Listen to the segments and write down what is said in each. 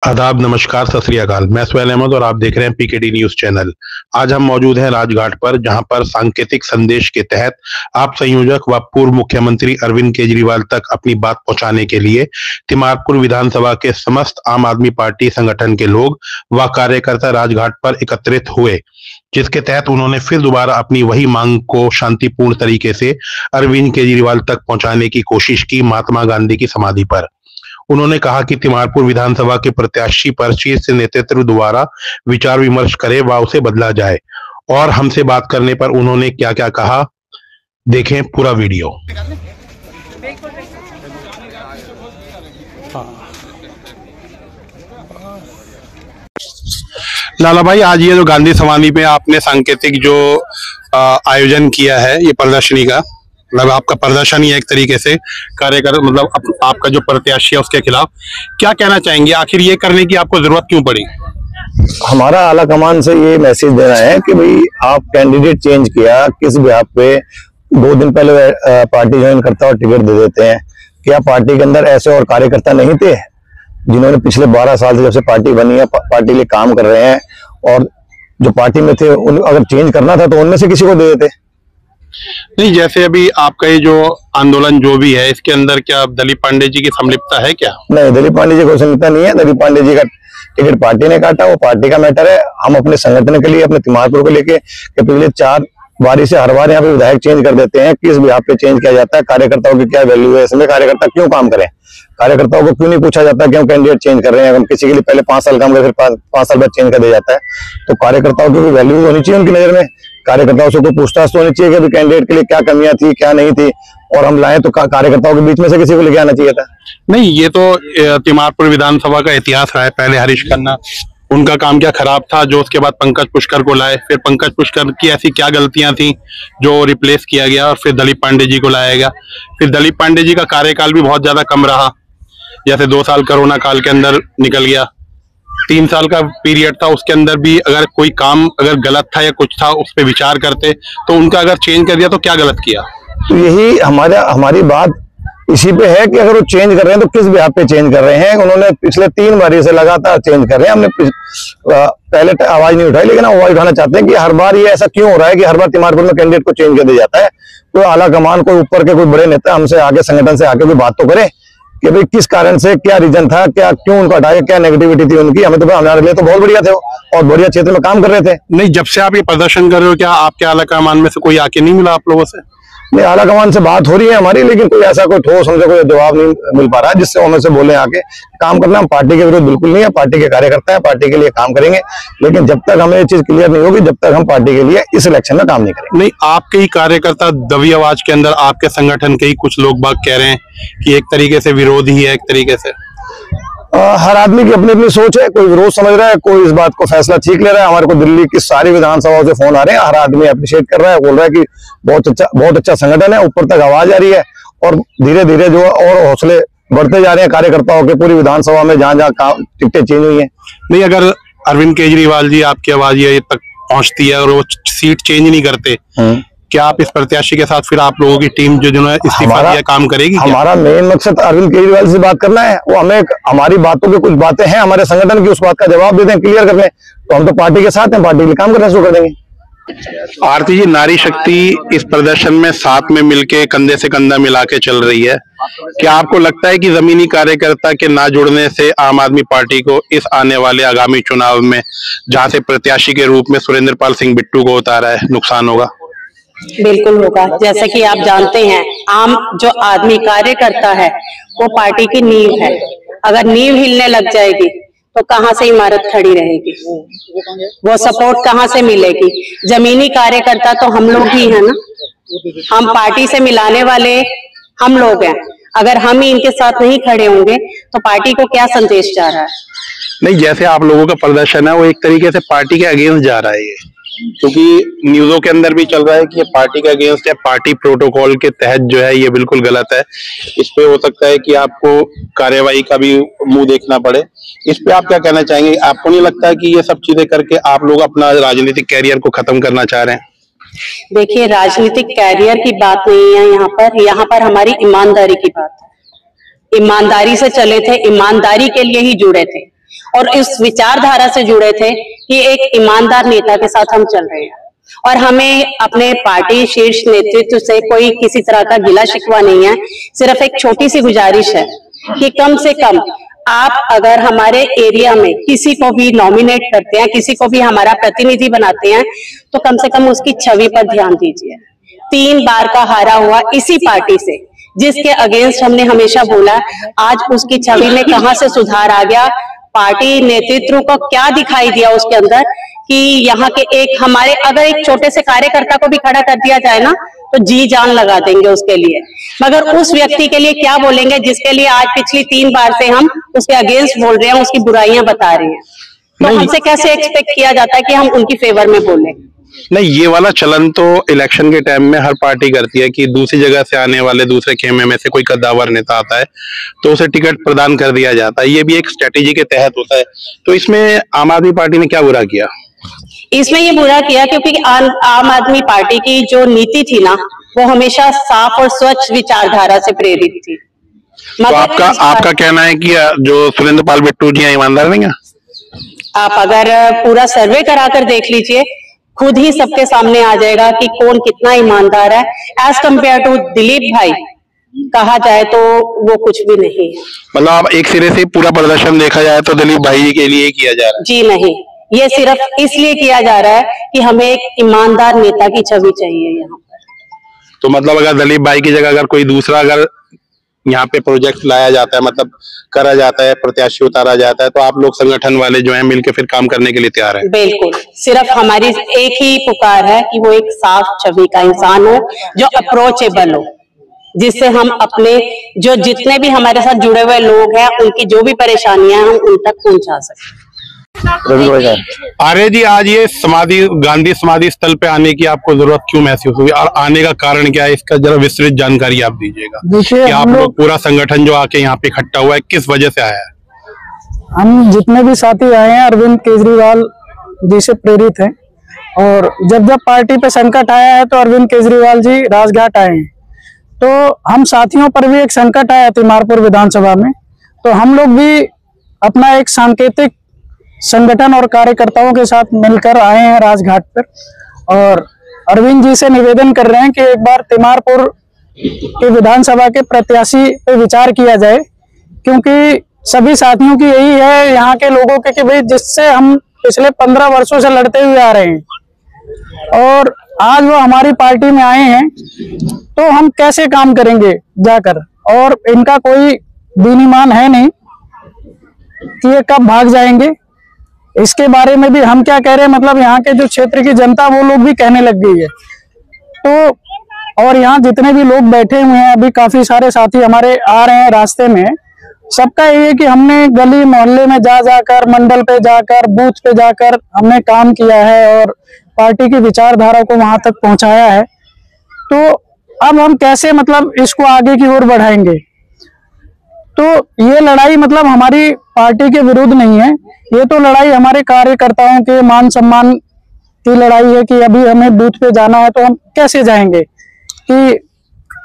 आदाब, नमस्कार, सत श्री अकाल। मैं सुहैल अहमद और आप देख रहे हैं पीकेडी न्यूज चैनल। आज हम मौजूद हैं राजघाट पर, जहां पर सांकेतिक संदेश के तहत आप संयोजक व पूर्व मुख्यमंत्री अरविंद केजरीवाल तक अपनी बात पहुंचाने के लिए तिमारपुर विधानसभा के समस्त आम आदमी पार्टी संगठन के लोग व कार्यकर्ता राजघाट पर एकत्रित हुए, जिसके तहत उन्होंने फिर दोबारा अपनी वही मांग को शांतिपूर्ण तरीके से अरविंद केजरीवाल तक पहुंचाने की कोशिश की। महात्मा गांधी की समाधि पर उन्होंने कहा कि तिमारपुर विधानसभा के प्रत्याशी पर शीर्ष नेतृत्व द्वारा विचार विमर्श करे व उसे बदला जाए। और हमसे बात करने पर उन्होंने क्या क्या कहा, देखें पूरा वीडियो। लाला भाई, आज ये जो गांधी समाधि पे आपने सांकेतिक जो आयोजन किया है, ये प्रदर्शनी का मतलब आपका प्रदर्शन ही है एक तरीके से कार्यकर्ता मतलब आपका जो प्रत्याशी है उसके खिलाफ, क्या कहना चाहेंगे? आखिर ये करने की आपको जरूरत क्यों पड़ी? हमारा आला कमान से ये मैसेज देना है कि भाई आप कैंडिडेट चेंज किया, किस बिहाफ पे 2 दिन पहले पार्टी ज्वाइन करता और टिकट दे देते हैं। क्या पार्टी के अंदर ऐसे और कार्यकर्ता नहीं थे जिन्होंने पिछले 12 साल से जब से पार्टी बनी है पार्टी के लिए काम कर रहे हैं, और जो पार्टी में थे अगर चेंज करना था तो उनमें से किसी को दे देते? नहीं, जैसे अभी आपका ये जो आंदोलन जो भी है, इसके अंदर क्या दलीप पांडे जी की संलिप्तता है क्या? नहीं, दलीप पांडे जी को संलिप्तता नहीं है। दलीप पांडे जी का टिकट पार्टी ने काटा, वो पार्टी का मैटर है। हम अपने संगठन के लिए, अपने तिमारपुर को लेके पिछले 4 बारी से हर बार यहाँ पे विधायक चेंज कर देते हैं। किस बिहाफ पे चेंज किया जाता है, कार्यकर्ताओं की क्या वैल्यू है, इसमें कार्यकर्ता क्यों काम करें, कार्यकर्ताओं को क्यों नहीं पूछा जाता कि हम कैंडिडेट चेंज कर रहे हैं? हम किसी के लिए पहले 5 साल काम करके फिर 5 साल बाद चेंज कर दिया जाता है। तो कार्यकर्ताओं की वैल्यू होनी चाहिए उनकी नजर में। कार्यकर्ताओं से कोई पूछताछ तो होनी चाहिए कि कैंडिडेट के लिए क्या कमियां थी, क्या नहीं थी, और हम लाए तो कार्यकर्ताओं के बीच में से किसी को लेके आना चाहिए था। नहीं, ये तो तिमारपुर विधानसभा का इतिहास रहा है। पहले हरीश खन्ना, उनका काम क्या खराब था जो उसके बाद पंकज पुष्कर को लाए, फिर पंकज पुष्कर की ऐसी क्या गलतियां थी जो रिप्लेस किया गया, और फिर दलीप पांडे जी को लाया गया। फिर दलीप पांडे जी का कार्यकाल भी बहुत ज्यादा कम रहा, जैसे 2 साल कोरोना काल के अंदर निकल गया। 3 साल का पीरियड था, उसके अंदर भी अगर कोई काम अगर गलत था या कुछ था उस पर विचार करते, तो उनका अगर चेंज कर दिया तो क्या गलत किया? तो यही हमारी बात इसी पे है कि अगर वो चेंज कर रहे हैं तो किस बिहाफ पे चेंज कर रहे हैं। उन्होंने पिछले 3 बारी से लगातार चेंज कर रहे हैं। हमने पहले आवाज नहीं उठाई, लेकिन आवाज उठाना चाहते हैं कि हर बार ये ऐसा क्यों हो रहा है कि हर बार तिमारपुर में कैंडिडेट को चेंज कर दिया जाता है। कोई आला कमान, कोई ऊपर के कोई बड़े नेता हमसे आगे, संगठन से आके कोई बात तो करे कि भाई किस कारण से, क्या रीजन था, क्या क्यों उनको हटाया, क्या नेगेटिविटी थी उनकी। हमारे लिए तो बहुत बढ़िया थे और बढ़िया क्षेत्र में काम कर रहे थे। नहीं, जब से आप ये प्रदर्शन कर रहे हो, क्या आपके आला कमान में से कोई आके नहीं मिला आप लोगों से? नहीं, आला कमान से बात हो रही है हमारी, लेकिन कोई ऐसा कोई ठोस हमसे कोई जवाब नहीं मिल पा रहा है जिससे हमें से बोले आके काम करना। हम पार्टी के विरुद्ध बिल्कुल नहीं है, पार्टी के कार्यकर्ता है, पार्टी के लिए काम करेंगे, लेकिन जब तक हमें ये चीज क्लियर नहीं होगी, जब तक हम पार्टी के लिए इस इलेक्शन में काम नहीं करेंगे। नहीं, आपके ही कार्यकर्ता दबी आवाज के अंदर आपके संगठन के ही कुछ लोग बाग कह रहे हैं कि एक तरीके से विरोध ही है, एक तरीके से। हर आदमी की अपनी अपनी सोच है, कोई विरोध समझ रहा है, कोई इस बात को फैसला ठीक ले रहा है। हमारे को दिल्ली की सारी विधानसभाओं से फोन आ रहे हैं, हर आदमी अप्रिशिएट कर रहा है, बोल रहा है कि बहुत अच्छा संगठन है, ऊपर तक आवाज आ रही है, और धीरे धीरे जो और हौसले बढ़ते जा रहे हैं कार्यकर्ताओं के पूरी विधानसभा में, जहां जहां टिकटें चेंज हुई है। नहीं, अगर अरविंद केजरीवाल जी आपकी आवाज ये तक पहुंचती है और वो सीट चेंज नहीं करते, क्या आप इस प्रत्याशी के साथ फिर आप लोगों की टीम जो जिन्होंने इस्तीफा दिया काम करेगी? हमारा मेन मकसद अरविंद केजरीवाल से बात करना है। वो हमें हमारी बातों की कुछ बातें हैं हमारे संगठन की, उस बात का जवाब दे दें, क्लियर कर दें, तो हम तो पार्टी के साथ हैं, पार्टी के लिए काम करना शुरू कर देंगे। आरती जी, नारी शक्ति इस प्रदर्शन में साथ में मिलके कंधे से कंधा मिला के चल रही है। क्या आपको लगता है कि जमीनी कार्यकर्ता के ना जुड़ने से आम आदमी पार्टी को इस आने वाले आगामी चुनाव में, जहां से प्रत्याशी के रूप में सुरेंद्र पाल सिंह बिट्टू को उतारा है, नुकसान होगा? बिल्कुल होगा। जैसे कि आप जानते हैं, आम जो आदमी कार्यकर्ता है वो पार्टी की नींव है। अगर नींव हिलने लग जाएगी तो कहाँ से इमारत खड़ी रहेगी, वो सपोर्ट कहाँ से मिलेगी? जमीनी कार्यकर्ता तो हम लोग ही है ना, हम पार्टी से मिलाने वाले हम लोग हैं। अगर हम ही इनके साथ नहीं खड़े होंगे तो पार्टी को क्या संदेश जा रहा है? नहीं, जैसे आप लोगों का प्रदर्शन है वो एक तरीके से पार्टी के अगेंस्ट जा रहा है, ये क्योंकि न्यूज़ों के अंदर भी चल रहा है कि ये पार्टी का अगेंस्ट है, पार्टी प्रोटोकॉल के तहत जो है ये बिल्कुल गलत है। इस पे हो सकता है कि आपको कार्यवाही का भी मुंह देखना पड़े। इस पे आप क्या कहना चाहेंगे? आपको नहीं लगता है कि ये सब चीजें करके आप लोग अपना राजनीतिक कैरियर को खत्म करना चाह रहे हैं? देखिए, राजनीतिक कैरियर की बात नहीं है यहाँ पर हमारी ईमानदारी की बात है। ईमानदारी से चले थे, ईमानदारी के लिए ही जुड़े थे, और इस विचारधारा से जुड़े थे कि एक ईमानदार नेता के साथ हम चल रहे हैं और हमें अपने पार्टी शीर्ष नेतृत्व से कोई किसी तरह का गिला शिकवा नहीं है। सिर्फ एक छोटी सी गुजारिश है कि कम से कम आप अगर हमारे एरिया में किसी को भी नॉमिनेट करते हैं, किसी को भी हमारा प्रतिनिधि बनाते हैं, तो कम से कम उसकी छवि पर ध्यान दीजिए। 3 बार का हारा हुआ इसी पार्टी से, जिसके अगेंस्ट हमने हमेशा बोला, आज उसकी छवि में कहां से सुधार आ गया, पार्टी नेतृत्व को क्या दिखाई दिया उसके अंदर कि यहाँ के एक हमारे अगर एक छोटे से कार्यकर्ता को भी खड़ा कर दिया जाए ना तो जी जान लगा देंगे उसके लिए, मगर उस व्यक्ति के लिए क्या बोलेंगे जिसके लिए आज पिछली 3 बार से हम उसके अगेंस्ट बोल रहे हैं, उसकी बुराइयां बता रहे हैं। तो हमसे कैसे एक्सपेक्ट किया जाता है कि हम उनकी फेवर में बोलें? नहीं, ये वाला चलन तो इलेक्शन के टाइम में हर पार्टी करती है कि दूसरी जगह से आने वाले दूसरे खेमे में से कोई कद्दावर नेता आता है तो उसे टिकट प्रदान कर दिया जाता है। ये भी एक स्ट्रेटेजी के तहत होता है। तो इसमें आम आदमी पार्टी ने क्या बुरा किया? इसमें ये बुरा किया क्योंकि आम आदमी पार्टी की जो नीति थी ना, वो हमेशा साफ और स्वच्छ विचारधारा से प्रेरित थी। तो आपका कहना है कि जो सुरेंद्र पाल बिट्टू जी हैं ईमानदार नहीं है? आप अगर पूरा सर्वे कराकर देख लीजिए, खुद ही सबके सामने आ जाएगा कि कौन कितना ईमानदार है। एज कम्पेयर टू दिलीप भाई कहा जाए तो वो कुछ भी नहीं है। मतलब आप एक सिरे से पूरा प्रदर्शन देखा जाए तो दिलीप भाई के लिए किया जा रहा है? जी नहीं, ये सिर्फ इसलिए किया जा रहा है कि हमें एक ईमानदार नेता की छवि चाहिए यहाँ पर। तो मतलब अगर दिलीप भाई की जगह अगर कोई दूसरा अगर यहाँ पे प्रोजेक्ट लाया जाता है, मतलब करा जाता है, प्रत्याशी उतारा जाता है, तो आप लोग संगठन वाले जो हैं मिलकर फिर काम करने के लिए तैयार हैं? बिल्कुल, सिर्फ हमारी एक ही पुकार है कि वो एक साफ छवि का इंसान हो, जो अप्रोचेबल हो, जिससे हम अपने जो जितने भी हमारे साथ जुड़े हुए लोग हैं उनकी जो भी परेशानियां हैं हम उन तक पहुंचा सकें। आर्य जी, आज ये गांधी समाधि स्थल पे आने की आपको जरूरत क्यों महसूस हुई और आने का कारण क्या है, इसका जरा विस्तृत जानकारी आप दीजिएगा। कि आप लोग पूरा संगठन जो आके यहाँ पे इकट्ठा हुआ है किस वजह से आया है? हम जितने भी साथी आए हैं अरविंद केजरीवाल जी से प्रेरित हैं, और जब पार्टी पे संकट आया है तो अरविंद केजरीवाल जी राजघाट आए हैं। तो हम साथियों पर भी एक संकट आया तिमारपुर विधानसभा में, तो हम लोग भी अपना एक सांकेतिक संगठन और कार्यकर्ताओं के साथ मिलकर आए हैं राजघाट पर, और अरविंद जी से निवेदन कर रहे हैं कि एक बार तिमारपुर के विधानसभा के प्रत्याशी पे विचार किया जाए, क्योंकि सभी साथियों की यही है यहाँ के लोगों के कि भाई जिससे हम पिछले 15 वर्षों से लड़ते हुए आ रहे हैं और आज वो हमारी पार्टी में आए हैं, तो हम कैसे काम करेंगे जाकर, और इनका कोई दीन-ईमान है नहीं कि ये कब भाग जाएंगे। इसके बारे में भी हम क्या कह रहे हैं, मतलब यहाँ के जो क्षेत्र की जनता वो लोग भी कहने लग गई है। तो और यहाँ जितने भी लोग बैठे हुए हैं, अभी काफी सारे साथी हमारे आ रहे हैं रास्ते में, सबका ये है कि हमने गली मोहल्ले में जाकर, मंडल पे जाकर, बूथ पे जाकर हमने काम किया है और पार्टी की विचारधारा को वहां तक पहुंचाया है। तो अब हम कैसे मतलब इसको आगे की ओर बढ़ाएंगे। तो ये लड़ाई मतलब हमारी पार्टी के विरुद्ध नहीं है, ये तो लड़ाई हमारे कार्यकर्ताओं के मान सम्मान की लड़ाई है कि अभी हमें बूथ पे जाना है तो हम कैसे जाएंगे। कि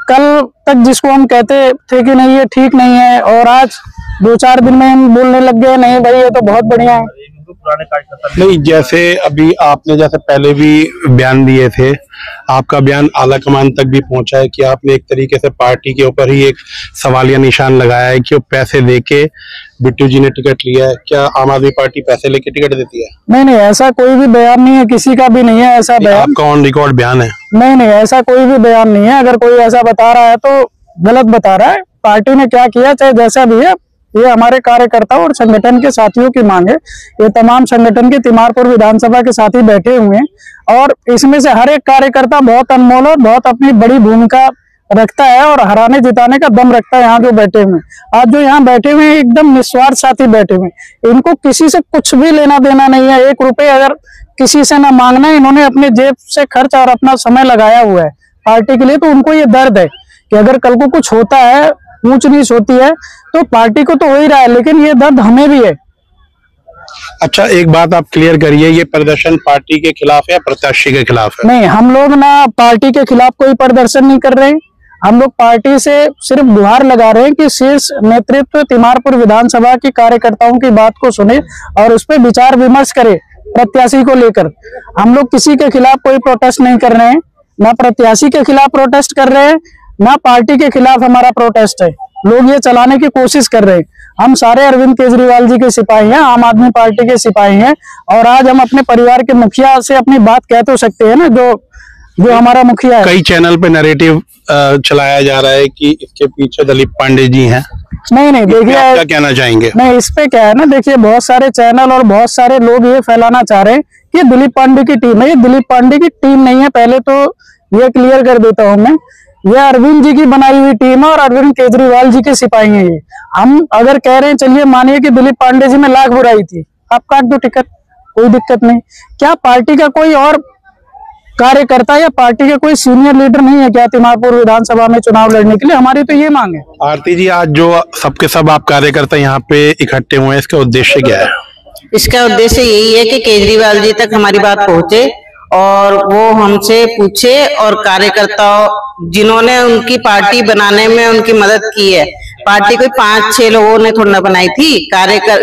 कल तक जिसको हम कहते थे कि नहीं ये ठीक नहीं है, और आज 2-4 दिन में हम बोलने लग गए नहीं भाई ये तो बहुत बढ़िया है। नहीं, जैसे अभी आपने जैसे पहले भी बयान दिए थे, आपका बयान आला कमान तक भी पहुंचा है कि आपने एक तरीके से पार्टी के ऊपर ही एक सवालिया निशान लगाया है कि वो पैसे देके बिट्टू जी ने टिकट लिया है। क्या आम आदमी पार्टी पैसे लेके टिकट देती है? नहीं, ऐसा कोई भी बयान नहीं है, किसी का भी नहीं है ऐसा बयान। आपका ऑन रिकॉर्ड बयान है? नहीं, ऐसा कोई भी बयान नहीं है। अगर कोई ऐसा बता रहा है तो गलत बता रहा है। पार्टी ने क्या किया चाहे जैसा भी है, ये हमारे कार्यकर्ता और संगठन के साथियों की मांग है। ये तमाम संगठन के तिमारपुर विधानसभा के साथी बैठे हुए हैं, और इसमें से हर एक कार्यकर्ता बहुत अनमोल और बहुत अपनी बड़ी भूमिका रखता है और हराने जिताने का दम रखता है। यहाँ जो बैठे हुए आज जो यहाँ बैठे हुए हैं एकदम निस्वार्थ साथी बैठे हुए, इनको किसी से कुछ भी लेना देना नहीं है। 1 रुपए अगर किसी से ना मांगना है, इन्होंने अपने जेब से खर्च और अपना समय लगाया हुआ है पार्टी के लिए। तो उनको ये दर्द है कि अगर कल को कुछ होता है, ऊंच नीच होती है, तो पार्टी को तो हो ही रहा है, लेकिन ये दर्द हमें भी है। अच्छा, एक बात आप क्लियर करिए, ये प्रदर्शन पार्टी के खिलाफ है या प्रत्याशी के खिलाफ है? नहीं, हम लोग ना पार्टी के खिलाफ कोई प्रदर्शन नहीं कर रहे हैं। हम लोग पार्टी से सिर्फ गुहार लगा रहे हैं कि शीर्ष नेतृत्व तिमारपुर विधानसभा के कार्यकर्ताओं की बात को सुने और उस पर विचार विमर्श करे प्रत्याशी को लेकर। हम लोग किसी के खिलाफ कोई प्रोटेस्ट नहीं कर रहे हैं, ना प्रत्याशी के खिलाफ प्रोटेस्ट कर रहे हैं, ना पार्टी के खिलाफ हमारा प्रोटेस्ट है। लोग ये चलाने की कोशिश कर रहे हैं। हम सारे अरविंद केजरीवाल जी के सिपाही हैं, आम आदमी पार्टी के सिपाही हैं, और आज हम अपने परिवार के मुखिया से अपनी बात कह तो सकते हैं ना, जो हमारा मुखिया है। कई चैनल पे नैरेटिव चलाया जा रहा है कि इसके पीछे दिलीप पांडे जी हैं। नहीं देखिए, आप क्या कहना चाहेंगे? नहीं, इस पे क्या है ना, देखिए बहुत सारे चैनल और बहुत सारे लोग ये फैलाना चाह रहे हैं कि दिलीप पांडे की टीम है। ये दिलीप पांडे की टीम नहीं है, पहले तो ये क्लियर कर देता हूं मैं। ये अरविंद जी की बनाई हुई टीम है और अरविंद केजरीवाल जी के सिपाही हैं ये। हम अगर कह रहे हैं, चलिए मानिए कि दिलीप पांडे जी में लाख बुराई थी, आप काट दो टिकट, कोई दिक्कत नहीं। क्या पार्टी का कोई और कार्यकर्ता या पार्टी का कोई सीनियर लीडर नहीं है क्या तिमारपुर विधानसभा में चुनाव लड़ने के लिए? हमारी तो ये मांग है। आरती जी, आज जो सबके सब आप कार्यकर्ता यहाँ पे इकट्ठे हुए हैं, इसका उद्देश्य क्या है? इसका उद्देश्य यही है कि केजरीवाल जी तक हमारी बात पहुंचे और वो हमसे पूछे, और कार्यकर्ताओं जिन्होंने उनकी पार्टी बनाने में उनकी मदद की है, पार्टी कोई 5-6 लोगों ने थोड़ा बनाई थी।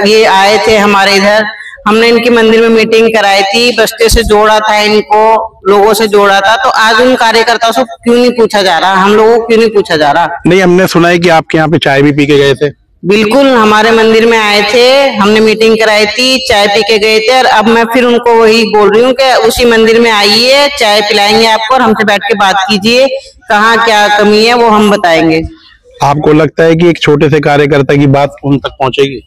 ये आए थे हमारे इधर, हमने इनकी मंदिर में मीटिंग कराई थी, बस्ते से जोड़ा था, इनको लोगों से जोड़ा था। तो आज उन कार्यकर्ताओं से क्यों नहीं पूछा जा रहा, हम लोगों को क्यों नहीं पूछा जा रहा? नहीं, हमने सुना है कि आपके यहाँ पे चाय भी पी के गए थे। बिल्कुल, हमारे मंदिर में आए थे, हमने मीटिंग कराई थी, चाय पी के गए थे, और अब मैं फिर उनको वही बोल रही हूँ कि उसी मंदिर में आइए, चाय पिलाएंगे आपको और हमसे बैठ के बात कीजिए, कहाँ क्या कमी है वो हम बताएंगे। आपको लगता है कि एक छोटे से कार्यकर्ता की बात उन तक पहुंचेगी?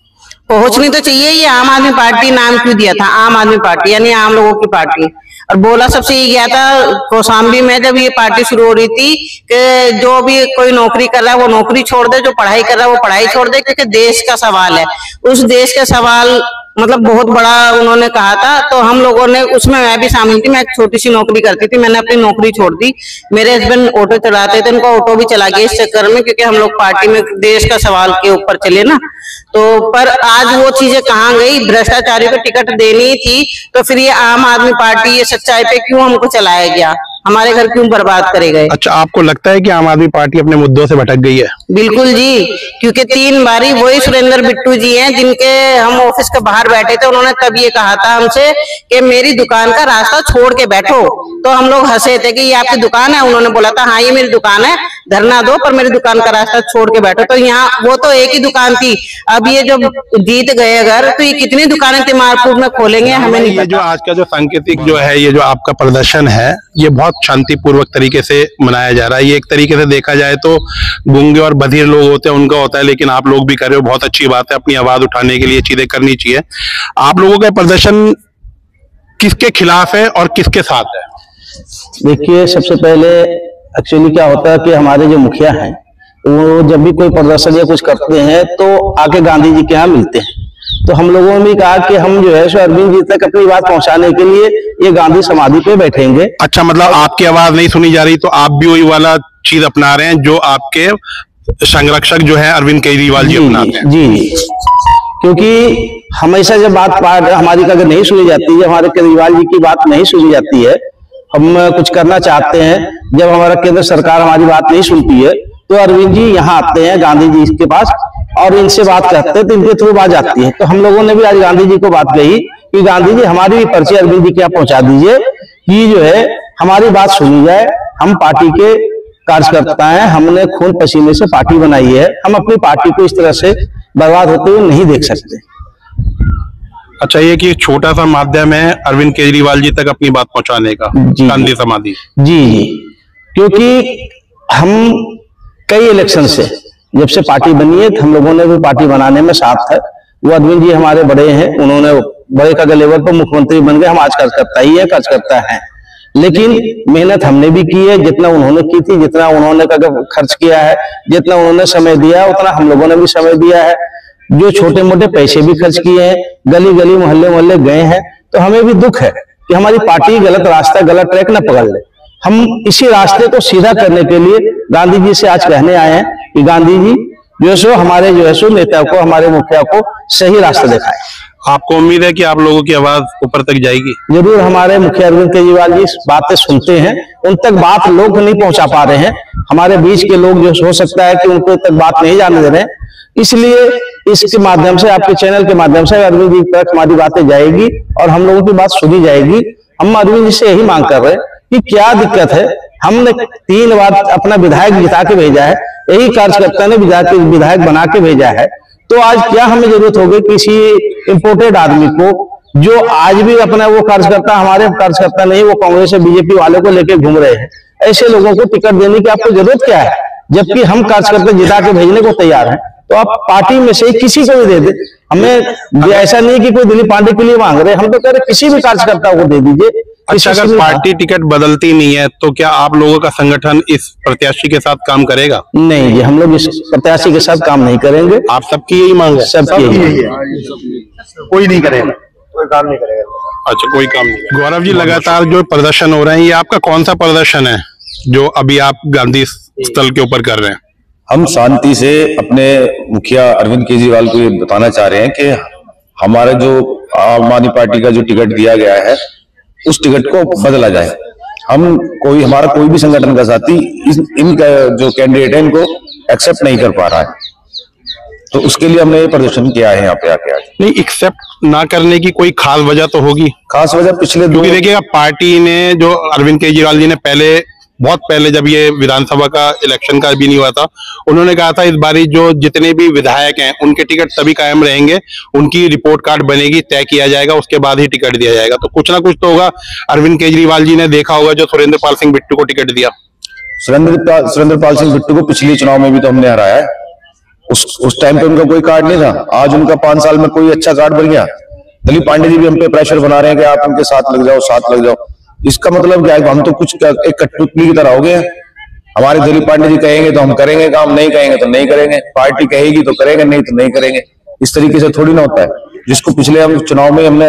पहुंचनी तो चाहिए। ये आम आदमी पार्टी नाम क्यों दिया था? आम आदमी पार्टी यानी आम लोगों की पार्टी। और बोला सबसे ये गया था कौशाम्बी में, जब ये पार्टी शुरू हो रही थी, कि जो भी कोई नौकरी कर रहा है वो नौकरी छोड़ दे, जो पढ़ाई कर रहा है वो पढ़ाई छोड़ दे, क्योंकि देश का सवाल है। उस देश का सवाल मतलब बहुत बड़ा उन्होंने कहा था। तो हम लोगों ने, उसमें मैं भी शामिल थी। मैं एक छोटी सी नौकरी करती थी, मैंने अपनी नौकरी छोड़ दी। मेरे हस्बैंड ऑटो चलाते थे, उनका ऑटो भी चला गया इस चक्कर में, क्योंकि हम लोग पार्टी में देश का सवाल के ऊपर चले ना। तो पर आज वो चीजें कहाँ गई? भ्रष्टाचारी को टिकट देनी थी तो फिर ये आम आदमी पार्टी ये सच्चाई पे क्यों हमको चलाया गया, हमारे घर क्यों बर्बाद करे गए? अच्छा, आपको लगता है कि आम आदमी पार्टी अपने मुद्दों से भटक गई है? बिल्कुल जी, क्योंकि 3 बारी वही सुरेंद्र बिट्टू जी हैं जिनके हम ऑफिस के बाहर बैठे थे। उन्होंने तब ये कहा था हमसे कि मेरी दुकान का रास्ता छोड़ के बैठो। तो हम लोग हंसे थे कि ये आपकी दुकान है? उन्होंने बोला था हाँ ये मेरी दुकान है, धरना दो पर मेरी दुकान का रास्ता छोड़ के बैठो। तो यहाँ वो तो एक ही दुकान थी। अब ये जब जीत गए अगर, तो ये कितनी दुकानें तिमारपुर में खोलेंगे हमें नहीं पता। जो आज का जो सांकेतिक जो है, ये जो आपका प्रदर्शन है, ये बहुत शांतिपूर्वक तरीके से मनाया जा रहा है। ये एक तरीके से देखा जाए तो गूंगे और बधिर लोग होते हैं उनका होता है, लेकिन आप लोग भी कर रहे हो, बहुत अच्छी बात है। अपनी आवाज उठाने के लिए चीजें करनी चाहिए। आप लोगों का प्रदर्शन किसके खिलाफ है और किसके साथ है? देखिए, सबसे पहले एक्चुअली क्या होता है कि हमारे जो मुखिया हैं वो जब भी कोई प्रदर्शन या कुछ करते हैं तो आके गांधी जी के यहाँ मिलते हैं। तो हम लोगों ने भी कहा कि हम जो है सो अरविंद जी तक अपनी बात पहुंचाने के लिए ये गांधी समाधि पे बैठेंगे। अच्छा, मतलब आपकी आवाज नहीं सुनी जा रही तो आप भी वही वाला चीज अपना रहे हैं जो आपके संरक्षक जो है अरविंद केजरीवाल जी अपनाते हैं? जी, क्योंकि हमेशा जब बात हमारी अगर नहीं सुनी जाती है, हमारे केजरीवाल जी की बात नहीं सुनी जाती है, हम कुछ करना चाहते हैं, जब हमारा केंद्र सरकार हमारी बात नहीं सुनती है, तो अरविंद जी यहाँ आते हैं गांधी जी के पास और इनसे बात करते हैं, तो इनके थ्रू बात जाती है। तो हम लोगों ने भी आज गांधी जी को बात कही कि गांधी जी हमारी भी पर्ची अरविंद जी के यहाँ पहुंचा दीजिए कि जो है हमारी बात सुनी जाए। हम पार्टी के कार्यकर्ता हैं, हमने खून पसीने से पार्टी बनाई है, हम अपनी पार्टी को इस तरह से बर्बाद होते हुए नहीं देख सकते। अच्छा, ये कि छोटा सा माध्यम है अरविंद केजरीवाल जी तक अपनी बात पहुंचाने का, गांधी समाधि। जी, क्योंकि हम कई इलेक्शन से जब से पार्टी बनी है, हम लोगों ने भी पार्टी बनाने में साथ है। वो अरविंद जी हमारे बड़े हैं, उन्होंने बड़े का लेवल पर मुख्यमंत्री बन गए, हम आज कार्यकर्ता ही है, कार्यकर्ता हैं। लेकिन मेहनत हमने भी की है, जितना उन्होंने की थी, जितना उन्होंने खर्च किया है, जितना उन्होंने समय दिया उतना हम लोगों ने भी समय दिया है। जो छोटे मोटे पैसे भी खर्च किए हैं, गली गली मोहल्ले मोहल्ले गए हैं। तो हमें भी दुख है कि हमारी पार्टी गलत रास्ता, गलत ट्रैक न पकड़ ले। हम इसी रास्ते को सीधा करने के लिए गांधी जी से आज कहने आए हैं कि गांधी जी जो है सो हमारे जो है सो नेता को, हमारे मुखिया को सही रास्ता दिखाए। आपको उम्मीद है कि आप लोगों की आवाज ऊपर तक जाएगी? जरूर, हमारे मुखिया अरविंद केजरीवाल जी इस बातें सुनते हैं, उन तक बात लोग नहीं पहुंचा पा रहे हैं। हमारे बीच के लोग जो हो सकता है कि उनको तक बात नहीं जाने दे रहे हैं, इसलिए इसके माध्यम से, आपके चैनल के माध्यम से अरविंद जी तक हमारी बातें जाएगी और हम लोगों की बात सुनी जाएगी। हम अरविंद जी से यही मांग कर रहे हैं कि क्या दिक्कत है, हमने 3 बार अपना विधायक जिता के भेजा है, यही कार्यकर्ता ने विधायक बना के भेजा है, तो आज क्या हमें जरूरत होगी किसी इंपोर्टेड आदमी को, जो आज भी अपना वो कार्यकर्ता, हमारे कार्यकर्ता नहीं, वो कांग्रेस और बीजेपी वालों को लेके घूम रहे हैं, ऐसे लोगों को टिकट देने की आपको जरूरत क्या है? जबकि हम कार्यकर्ता जिता के भेजने को तैयार हैं, तो आप पार्टी में से किसी को भी दे दे। हमें ऐसा नहीं कि कोई दिलीप पांडे के लिए मांग रहे, हम तो कह रहे किसी भी कार्यकर्ता को दे दीजिए। अच्छा, अगर पार्टी टिकट बदलती नहीं है तो क्या आप लोगों का संगठन इस प्रत्याशी के साथ काम करेगा? नहीं जी, हम लोग इस प्रत्याशी के साथ काम नहीं करेंगे। आप सबकी यही मांग है? सबकी यही है। कोई नहीं करेगा, कोई काम नहीं करेगा। अच्छा, कोई काम नहीं। गौरव जी, लगातार जो प्रदर्शन हो रहे हैं, ये आपका कौन सा प्रदर्शन है जो अभी आप गांधी स्थल के ऊपर कर रहे हैं? हम शांति से अपने मुखिया अरविंद केजरीवाल को ये बताना चाह रहे हैं कि हमारा जो आम आदमी पार्टी का जो टिकट दिया गया है, उस टिकट को बदला जाए। हमारा कोई भी संगठन का साथी इनका जो कैंडिडेट है इनको एक्सेप्ट नहीं कर पा रहा है, तो उसके लिए हमने ये प्रदर्शन किया है यहाँ पे आके आज। नहीं, एक्सेप्ट ना करने की कोई खास वजह तो होगी? खास वजह पिछले क्योंकि देखिएगा, पार्टी ने जो अरविंद केजरीवाल जी ने बहुत पहले जब ये विधानसभा का इलेक्शन का भी नहीं हुआ था, उन्होंने कहा था इस बारी जो जितने भी विधायक हैं उनके टिकट तभी कायम रहेंगे, उनकी रिपोर्ट कार्ड बनेगी, तय किया जाएगा, उसके बाद ही टिकट दिया जाएगा। तो कुछ ना कुछ तो होगा। अरविंद केजरीवाल जी ने देखा होगा जो सुरेंद्र पाल सिंह बिट्टू को टिकट दिया। सुरेंद्र पाल सिंह बिट्टू को पिछले चुनाव में भी तो हमने हराया है। उस टाइम पे उनका कोई कार्ड नहीं था, आज उनका 5 साल में कोई अच्छा कार्ड बन गया। दिलीप पांडे जी भी हम पे प्रेशर बना रहे हैं कि आप उनके साथ लग जाओ। इसका मतलब क्या है? हम तो कुछ एक कठपुतली की तरह हो गए। हमारे दिलीप पांडे जी कहेंगे तो हम करेंगे काम, नहीं कहेंगे तो नहीं करेंगे। पार्टी कहेगी तो करेंगे, नहीं तो नहीं करेंगे। इस तरीके से थोड़ी ना होता है। जिसको पिछले हम चुनाव में हमने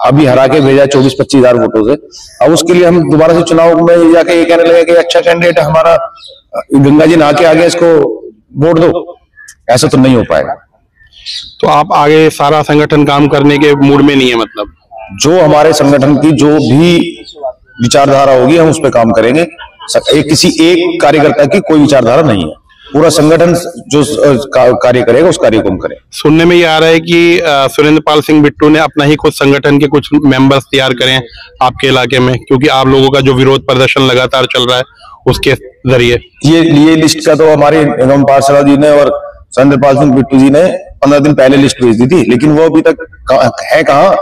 अभी हरा के भेजा 24-25 हजार वोटों से, अब उसके लिए हम दोबारा से चुनाव में जाके ये कहने लगे कि अच्छा कैंडिडेट है हमारा, गंगा जी नहा के आगे इसको वोट दो, ऐसा तो नहीं हो पाएगा। तो आप आगे सारा संगठन काम करने के मूड में नहीं है? मतलब जो हमारे संगठन की जो भी विचारधारा होगी हम उस पर काम करेंगे। किसी एक कार्यकर्ता की कोई विचारधारा नहीं है, पूरा संगठन जो कार्य करेगा उस कार्य को हम करें। सुनने में ये आ रहा है कि सुरेंद्र पाल सिंह बिट्टू ने अपना ही खुद संगठन के कुछ मेंबर्स तैयार करें आपके इलाके में, क्योंकि आप लोगों का जो विरोध प्रदर्शन लगातार चल रहा है उसके जरिए। ये लिस्ट का तो हमारे निगम पार्षद जी ने और सुरेंद्र पाल सिंह बिट्टू जी ने 15 दिन पहले लिस्ट भेज दी थी, लेकिन वो अभी तक है कहाँ?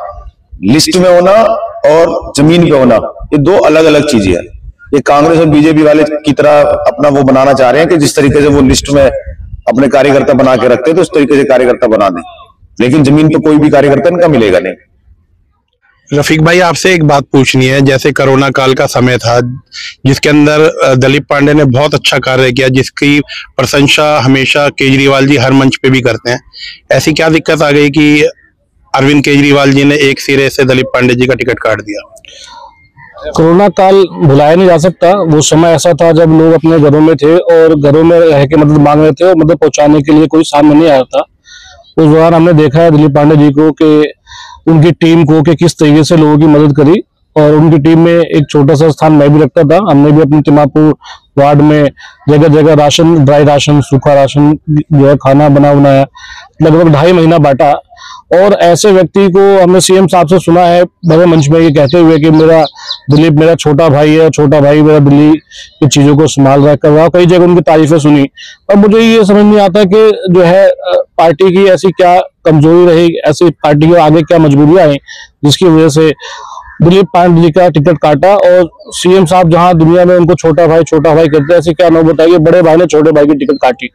लिस्ट में होना और जमीन पे होना ये 2 अलग अलग चीजें हैं। ये कांग्रेस और बीजेपी वाले की तरह अपना वो बनाना चाह रहे हैं कि जिस तरीके से वो लिस्ट में अपने कार्यकर्ता बना के रखते हैं तो उस तरीके से कार्यकर्ता बना दें, लेकिन जमीन पे कोई भी कार्यकर्ता इनका मिलेगा नहीं। रफीक भाई, आपसे एक बात पूछनी है। जैसे कोरोना काल का समय था जिसके अंदर दिलीप पांडे ने बहुत अच्छा कार्य किया, जिसकी प्रशंसा हमेशा केजरीवाल जी हर मंच पे भी करते हैं, ऐसी क्या दिक्कत आ गई कि अरविंद केजरीवाल जी ने एक सिरे से दिलीप पांडे जी का टिकट काट दिया? कोरोना काल भुलाया नहीं जा सकता। वो समय ऐसा था जब लोग अपने घरों में थे और घरों में रह के मदद मांग रहे थे और मदद पहुंचाने के लिए कोई सामने नहीं आया था। उस दौरान हमने देखा है दिलीप पांडे जी को कि उनकी टीम को कि किस तरीके से लोगों की मदद करी, और उनकी टीम में एक छोटा सा स्थान मैं भी रखता था। हमने भी अपने तिमापुर वार्ड में जगह जगह राशन, ड्राई राशन, सूखा राशन जो है खाना बनाया, लगभग 2.5 महीना बांटा। और ऐसे व्यक्ति को हमने सीएम साहब से सुना है बड़े मंच में ये कहते हुए कि दिलीप मेरा छोटा भाई है, छोटा भाई मेरा दिल्ली की चीजों को संभाल रहा कर रहा। कई जगह उनकी तारीफें सुनी, और मुझे ये समझ नहीं आता कि जो है पार्टी की ऐसी क्या कमजोरी रही, ऐसी पार्टी के आगे क्या मजबूरियां आई जिसकी वजह से दिलीप पांडे जी का टिकट काटा। और सीएम साहब जहां दुनिया में उनको छोटा भाई करते हैं, ऐसी क्या नौ बताइए बड़े भाई ने छोटे भाई की टिकट काटी?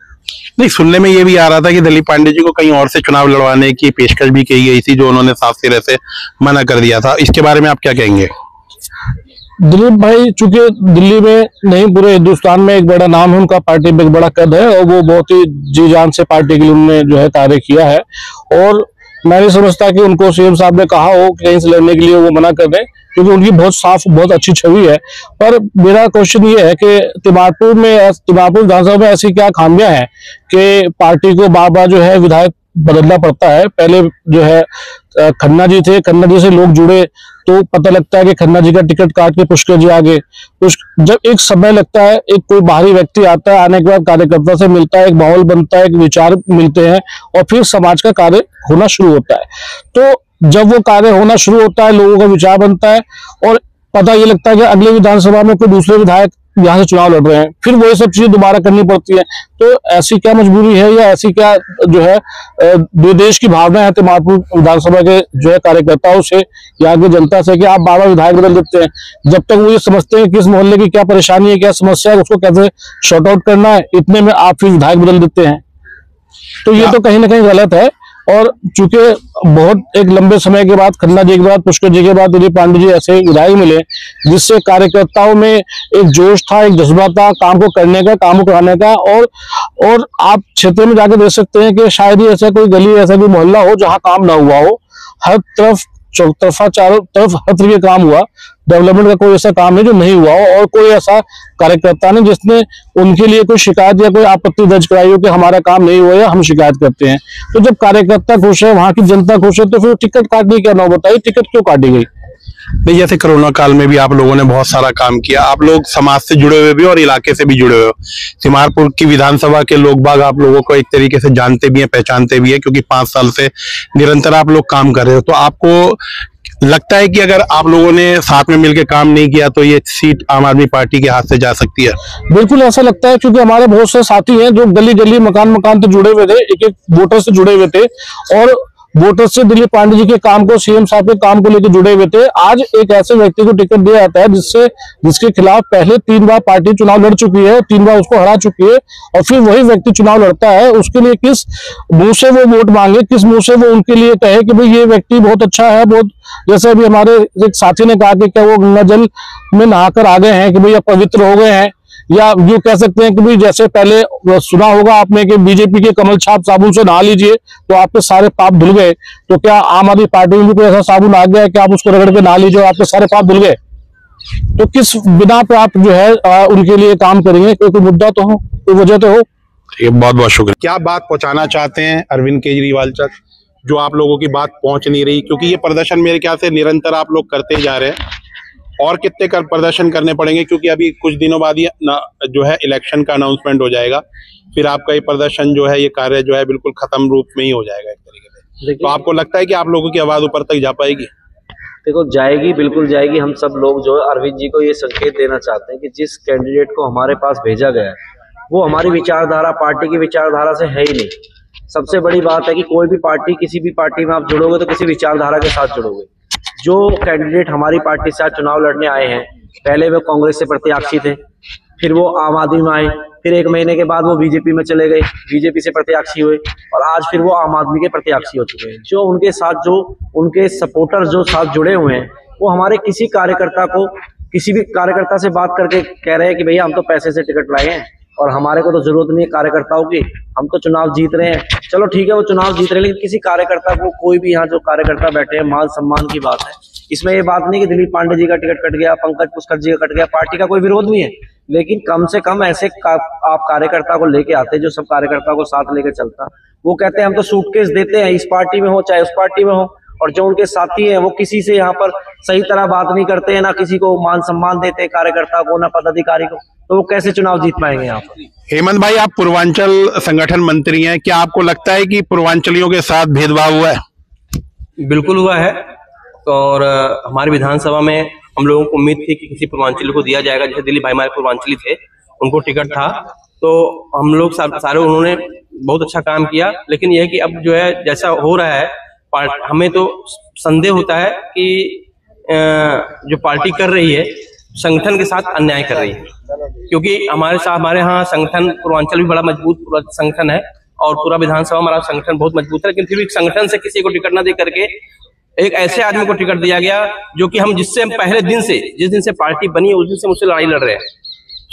नहीं, सुनने में ये भी आ रहा था कि दिलीप पांडे जी को कहीं और से चुनाव लड़वाने की पेशकश भी की गई थी, जो उन्होंने साफ सिरे से मना कर दिया था। इसके बारे में आप क्या कहेंगे? दिलीप भाई चूंकि दिल्ली में नहीं पूरे हिंदुस्तान में एक बड़ा नाम है, उनका पार्टी में एक बड़ा कद है, और वो बहुत ही जी जान से पार्टी के लिए उन्होंने जो है कार्य किया है। और मैं नहीं समझता कि उनको सीएम साहब ने कहा हो कि कहीं से लड़ने के लिए वो मना कर दें, क्योंकि उनकी बहुत साफ, बहुत अच्छी छवि है। पर मेरा क्वेश्चन ये है कि तिमापुर विधानसभा में ऐसी क्या खामियां हैं कि पार्टी को बार बार जो है विधायक बदलना पड़ता है। पहले जो है खन्ना जी थे, खन्ना जी से लोग जुड़े तो पता लगता है कि खन्ना जी का टिकट काट के पुष्कर जी आगे। जब एक समय लगता है, एक कोई बाहरी व्यक्ति आता है, आने के बाद कार्यकर्ता से मिलता है, एक माहौल बनता है, एक विचार मिलते हैं और फिर समाज का कार्य होना शुरू होता है। तो जब वो कार्य होना शुरू होता है, लोगों का विचार बनता है और पता ये लगता है कि अगले विधानसभा में कोई दूसरे विधायक यहाँ से चुनाव लड़ रहे हैं, फिर वही सब चीजें दोबारा करनी पड़ती है। तो ऐसी क्या मजबूरी है या ऐसी क्या जो है देश की भावना है तिमारपुर विधानसभा के जो है कार्यकर्ताओं से या आगे जनता से कि आप बार-बार विधायक बदल देते हैं। जब तक वो ये समझते हैं कि किस मोहल्ले की क्या परेशानी है, क्या समस्या है, उसको कैसे शॉर्ट आउट करना है, इतने में आप फिर विधायक बदल देते हैं। तो ये तो कहीं ना कहीं गलत है। और चूंकि बहुत एक लंबे समय के बाद खन्ना जी के बाद पुष्कर जी के बाद दिलीप पांडे जी ऐसे विधायक मिले जिससे कार्यकर्ताओं में एक जोश था, एक जज्बा था काम को करने का, काम को कराने का। और आप क्षेत्र में जाकर देख सकते हैं कि शायद ही ऐसा कोई गली, ऐसा कोई मोहल्ला हो जहां काम ना हुआ हो। हर तरफ चौतरफा चारों तरफ हर तरह काम हुआ। डेवलपमेंट का कोई ऐसा काम है जो नहीं हुआ हो और कोई ऐसा कार्यकर्ता नहीं जिसने उनके लिए कोई शिकायत या कोई आपत्ति दर्ज कराई हो कि हमारा काम नहीं हुआ या हम शिकायत करते हैं। तो जब कार्यकर्ता खुश है, वहां की जनता खुश है, तो फिर टिकट काटने क्या ना बताइए, टिकट क्यों काटी गई? नहीं, जैसे कोरोना काल में भी आप लोगों ने बहुत सारा काम किया, आप लोग समाज से जुड़े हुए भी और इलाके से भी जुड़े हुए हो। तिमारपुर की विधानसभा के लोग बाग आप लोगों को एक तरीके से जानते भी हैं, पहचानते भी हैं, क्योंकि 5 साल से निरंतर आप लोग काम कर रहे हो। तो आपको लगता है कि अगर आप लोगों ने साथ में मिलकर काम नहीं किया तो ये सीट आम आदमी पार्टी के हाथ से जा सकती है? बिल्कुल ऐसा लगता है, क्योंकि हमारे बहुत से साथी हैं जो गली गली मकान मकान से जुड़े हुए थे, एक एक वोटर से जुड़े हुए थे और वोटर से दिलीप पांडे जी के काम को, सीएम साहब के काम को लेकर जुड़े हुए थे। आज एक ऐसे व्यक्ति को टिकट दिया जाता है जिसके खिलाफ पहले 3 बार पार्टी चुनाव लड़ चुकी है, 3 बार उसको हरा चुकी है और फिर वही व्यक्ति चुनाव लड़ता है। उसके लिए किस मुंह से वो वोट मांगे, किस मुंह से वो उनके लिए कहे कि भाई ये व्यक्ति बहुत अच्छा है, बहुत, जैसे अभी हमारे एक साथी ने कहा कि क्या वो गंगा जल में नहाकर आ गए हैं कि भैया पवित्र हो गए हैं, या यूं कह सकते हैं कि भाई जैसे पहले सुना होगा आपने कि बीजेपी के कमल छाप साबुन से नहा लीजिए तो आपके सारे पाप धुल गए। तो क्या आम आदमी पार्टी में भी कोई ऐसा साबुन आ गया है कि आप उसको रगड़ के नहा लीजिए और आपके सारे पाप धुल गए? तो किस बिना पे आप जो है उनके लिए काम करेंगे? कोई मुद्दा तो हो, कोई वजह तो हो। बहुत बहुत शुक्रिया। क्या बात पहुंचाना चाहते हैं अरविंद केजरीवाल तक जो आप लोगों की बात पहुंच नहीं रही? क्योंकि ये प्रदर्शन मेरे ख्याल से निरंतर आप लोग करते जा रहे हैं और कितने कर प्रदर्शन करने पड़ेंगे, क्योंकि अभी कुछ दिनों बाद ही जो है इलेक्शन का अनाउंसमेंट हो जाएगा, फिर आपका ये प्रदर्शन जो है, ये कार्य जो है बिल्कुल खत्म रूप में ही हो जाएगा एक तरीके से। तो आपको लगता है कि आप लोगों की आवाज ऊपर तक जा पाएगी? देखो, जाएगी, बिल्कुल जाएगी। हम सब लोग जो है अरविंद जी को ये संकेत देना चाहते हैं कि जिस कैंडिडेट को हमारे पास भेजा गया है वो हमारी विचारधारा, पार्टी की विचारधारा से है ही नहीं। सबसे बड़ी बात है कि कोई भी पार्टी, किसी भी पार्टी में आप जुड़ोगे तो किसी विचारधारा के साथ जुड़ोगे। जो कैंडिडेट हमारी पार्टी से आज चुनाव लड़ने आए हैं, पहले वो कांग्रेस से प्रत्याशी थे, फिर वो आम आदमी में आए, फिर 1 महीने के बाद वो बीजेपी में चले गए, बीजेपी से प्रत्याशी हुए और आज फिर वो आम आदमी के प्रत्याशी हो चुके हैं। जो उनके साथ, जो उनके सपोर्टर जो साथ जुड़े हुए हैं, वो हमारे किसी कार्यकर्ता को, किसी भी कार्यकर्ता से बात करके कह रहे हैं कि भैया हम तो पैसे से टिकट लाए हैं और हमारे को तो जरूरत नहीं है कार्यकर्ताओं की, हम तो चुनाव जीत रहे हैं। चलो ठीक है, वो चुनाव जीत रहे हैं, लेकिन किसी कार्यकर्ता को, कोई भी यहाँ जो कार्यकर्ता बैठे हैं, मान सम्मान की बात है। इसमें ये बात नहीं कि दिलीप पांडे जी का टिकट कट गया, पंकज पुष्कर जी का कट गया, पार्टी का कोई विरोध नहीं है, लेकिन कम से कम ऐसे आप कार्यकर्ता को लेके आते जो सब कार्यकर्ता को साथ लेके चलता। वो कहते हैं हम तो सूटकेस देते हैं, इस पार्टी में हो चाहे उस पार्टी में हो, और जो उनके साथी हैं वो किसी से यहाँ पर सही तरह बात नहीं करते हैं, ना किसी को मान सम्मान देते हैं, कार्यकर्ता को ना पदाधिकारी को, तो वो कैसे चुनाव जीत पाएंगे यहाँ पर? हेमंत भाई, आप पूर्वांचल संगठन मंत्री हैं, क्या आपको लगता है कि पूर्वांचलियों के साथ भेदभाव हुआ है? बिल्कुल हुआ है, और हमारी विधानसभा में हम लोगों को उम्मीद थी कि किसी पूर्वांचली को दिया जाएगा। जैसे दिलीप भाई हमारे पूर्वांचली थे, उनको टिकट था, तो हम लोग सारे, उन्होंने बहुत अच्छा काम किया। लेकिन यह कि अब जो है जैसा हो रहा है, हमें तो संदेह होता है कि जो पार्टी कर रही है संगठन के साथ अन्याय कर रही है, क्योंकि हमारे यहाँ संगठन, पूर्वांचल भी बड़ा मजबूत संगठन है और पूरा विधानसभा हमारा संगठन बहुत मजबूत है, लेकिन फिर भी संगठन से किसी को टिकट न दे करके एक ऐसे आदमी को टिकट दिया गया जो कि हम जिससे पहले दिन से, जिस दिन से पार्टी बनी है उस दिन से मुझसे लड़ाई लड़ रहे हैं,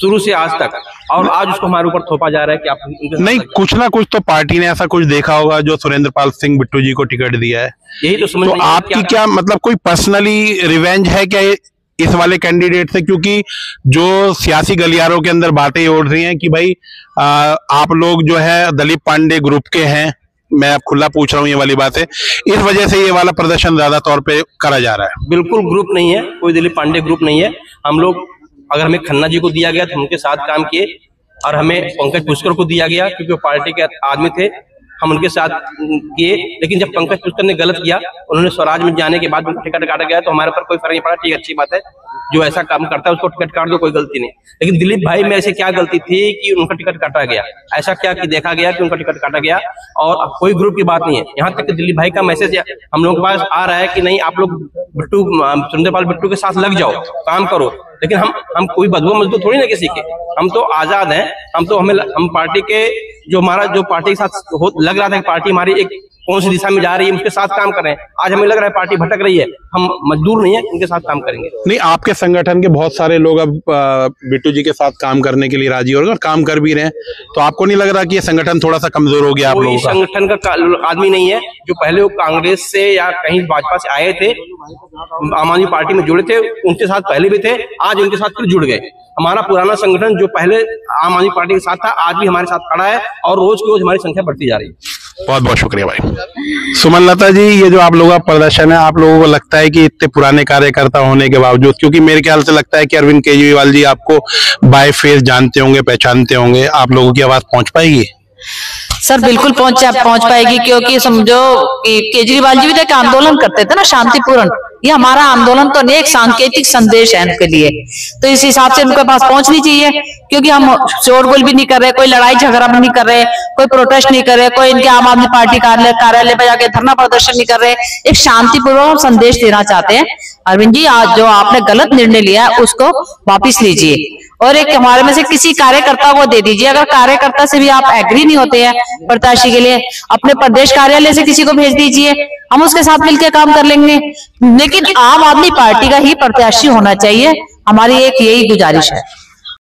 शुरू से आज तक, और आज उसको हमारे ऊपर थोपा जा रहा है कि आप नहीं, कुछ ना कुछ तो पार्टी ने ऐसा कुछ देखा होगा जो सुरेंद्र पाल सिंह बिट्टू जी को टिकट दिया है। यही तो समझ, तो आपकी क्या मतलब कोई पर्सनली रिवेंज है क्या इस वाले कैंडिडेट से? क्योंकि जो सियासी गलियारों के अंदर बातें उड़ रही हैं कि भाई आप लोग जो है दिलीप पांडे ग्रुप के हैं, मैं अब खुला पूछ रहा हूँ, ये वाली बात है, इस वजह से ये वाला प्रदर्शन ज्यादा तौर पे करा जा रहा है? बिल्कुल ग्रुप नहीं है, कोई दिलीप पांडे ग्रुप नहीं है। हम लोग, अगर हमें खन्ना जी को दिया गया तो उनके साथ काम किए, और हमें पंकज पुष्कर को दिया गया क्योंकि वो पार्टी के आदमी थे, हम उनके साथ किए। लेकिन जब पंकज पुष्कर ने गलत किया, उन्होंने स्वराज में जाने के बाद उनका टिकट काटा गया, तो हमारे ऊपर कोई फर्क नहीं पड़ा। ठीक, अच्छी बात है, जो ऐसा काम करता है उसको टिकट काट दो, कोई गलती नहीं। लेकिन दिलीप भाई में ऐसे क्या गलती थी कि उनका टिकट काटा गया? ऐसा क्या कि देखा गया कि उनका टिकट काटा गया? और कोई ग्रुप की बात नहीं है, यहाँ तक कि दिलीप भाई का मैसेज हम लोगों के पास आ रहा है कि नहीं, आप लोग बिट्टू, सुरेंद्रपाल बिट्टू के साथ लग जाओ, काम करो। लेकिन हम कोई बदबू मजदूर थोड़ी ना किसी के, हम तो आजाद हैं। हम पार्टी के, जो हमारा जो पार्टी के साथ लग रहा था कि पार्टी हमारी एक कौन सी दिशा में जा रही है, उसके साथ काम कर रहे हैं। आज हमें लग रहा है पार्टी भटक रही है, हम मजदूर नहीं है, उनके साथ काम करेंगे। नहीं, आपके संगठन के बहुत सारे लोग अब बिट्टू जी के साथ काम करने के लिए राजी हो गए और काम कर भी रहे हैं, तो आपको नहीं लग रहा कि ये संगठन थोड़ा सा कमजोर हो गया आप लोगों का? संगठन का आदमी नहीं है जो पहले वो कांग्रेस से या कहीं भाजपा से आए थे, आम आदमी पार्टी में जुड़े थे, उनके साथ पहले भी थे, आज उनके साथ फिर जुड़ गए। हमारा पुराना संगठन जो पहले आम आदमी पार्टी के साथ था, आज भी हमारे साथ खड़ा है और रोज की रोज हमारी संख्या बढ़ती जा रही है। बहुत बहुत शुक्रिया भाई। सुमन लता जी, ये जो आप लोगों का प्रदर्शन है, आप लोगों को लगता है कि इतने पुराने कार्यकर्ता होने के बावजूद, क्योंकि मेरे ख्याल से लगता है कि अरविंद केजरीवाल जी आपको बाय फेस जानते होंगे, पहचानते होंगे, आप लोगों की आवाज पहुंच पाएगी? सर बिल्कुल पहुंच पाएगी, क्योंकि समझो कि केजरीवाल जी भी तो एक आंदोलन करते थे ना, शांतिपूर्ण। ये हमारा आंदोलन तो नहीं, एक सांकेतिक संदेश है उनके लिए, तो इस हिसाब से उनके पास पहुंचनी चाहिए। क्योंकि हम शोरगुल भी नहीं कर रहे, कोई लड़ाई झगड़ा भी नहीं कर रहे, कोई प्रोटेस्ट नहीं कर रहे, कोई इनके आम आदमी पार्टी कार्यालय पे जाके धरना प्रदर्शन नहीं कर रहे, एक शांतिपूर्ण संदेश देना चाहते हैं। अरविंद जी, आज जो आपने गलत निर्णय लिया है उसको वापिस लीजिए और एक हमारे में से किसी कार्यकर्ता को दे दीजिए। अगर कार्यकर्ता से भी आप एग्री नहीं होते हैं प्रत्याशी के लिए, अपने प्रदेश कार्यालय से किसी को भेज दीजिए, हम उसके साथ मिलकर काम कर लेंगे। लेकिन आम आदमी पार्टी का ही प्रत्याशी होना चाहिए, हमारी एक यही गुजारिश है।